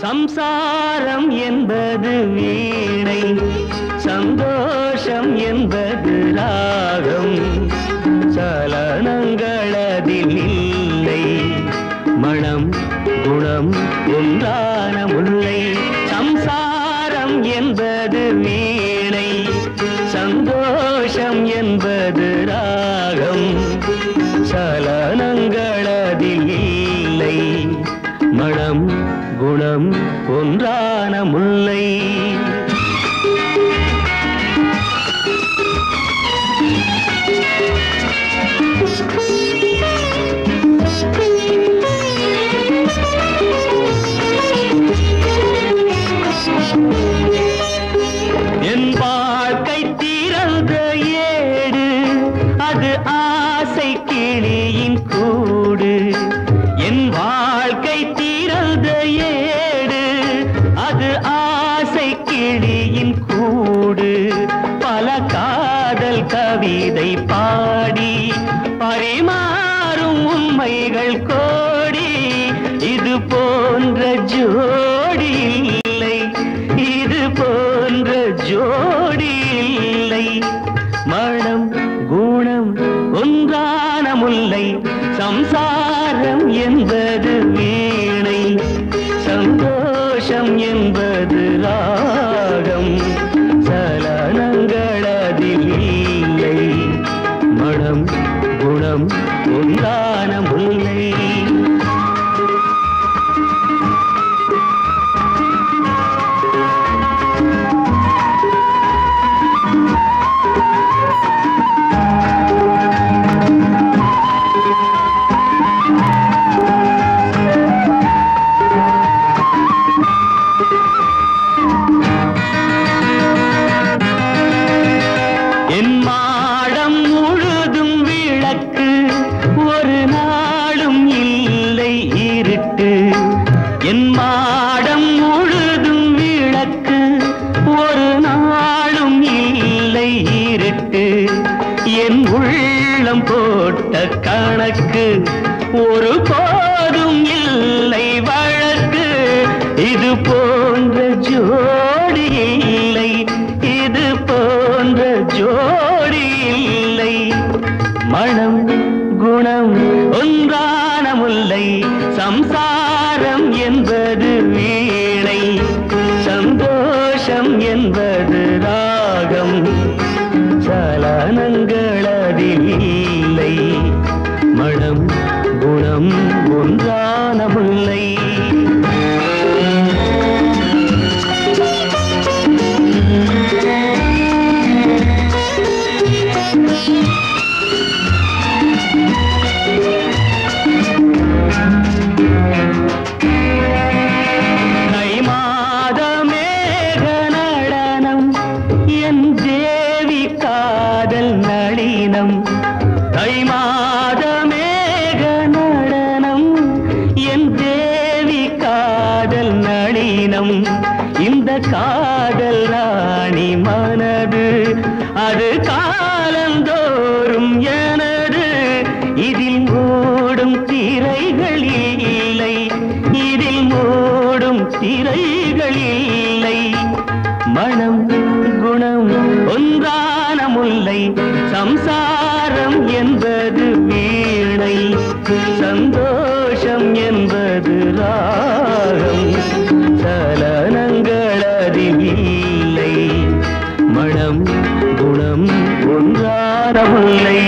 சம்சாரம் என்பது வீணை, சந்தோஷம் என்பது ராகம். சலனங்களதில் இல்லை, மனம் குணம் ஒன்றான முல்லை. சம்சாரம் என்பது வீணை, சந்தோஷம் என்பது ராகம். சலனங்களதில் இல்லை, மனம் குணம் ஒன்றான முல்லை. என் வாழ்க்கை திறந்த ஏடு, அது ஆசை கிளியின் கூடு. என் வாழ்க்கை திறந்த ஏடு, அது ஆசை கிளியின் கூடு. பல காதல் கவிதை பாடி பரிமாறும் உண்மைகள் கோடி. இது போன்ற ஜோடி இல்லை, இது போன்ற ஜோடி இல்லை. மனம் குணம் ஒன்றான முல்லை. சம்சாரம் என்பது வீணை, சந்தோஷம் என்பது ராகம். சலனங்களதில் இல்லை, மனம் குணம் ஒன்றான முல்லை. என் மாடம் முழுதும் விளக்கு, ஒரு நாளும் இல்லை இருட்டு. என் மாடம் முழுதும் விளக்கு, ஒரு நாளும் இல்லை இருட்டு. என் உள்ளம் போட்ட கணக்கு, ஒரு போதும் இல்லை வழக்கு. இது போன்ற ஜோடி இல்லை, இது போன்ற ஜோடி இல்லை. மனம் குணம் ஒன்றான முல்லை. சம்சாரம் என்பது வீணை, சந்தோஷம் என்பது ராகம். சலனங்களதில் இல்லை, மனம் குணம் ஒன்றான முல்லை. தை மாத மேக நடனம், என் தேவி காதல் நளினம். தை மாத மேக நடனம், என் தேவி காதல் நளினம். இந்த காதல் ராணி மனது, அது காலந்தோறும் எனது. இதில் மூடும் திரைகள் இல்லை, இதில் மூடும் திரைகள் இல்லை. மனம் குணம் ஒன்றான முல்லை. சம்சாரம் என்பது வீணை, சந்தோஷம் என்பது ராகம். சலனங்களதில் இல்லை, மனம் குணம் ஒன்றான முல்லை.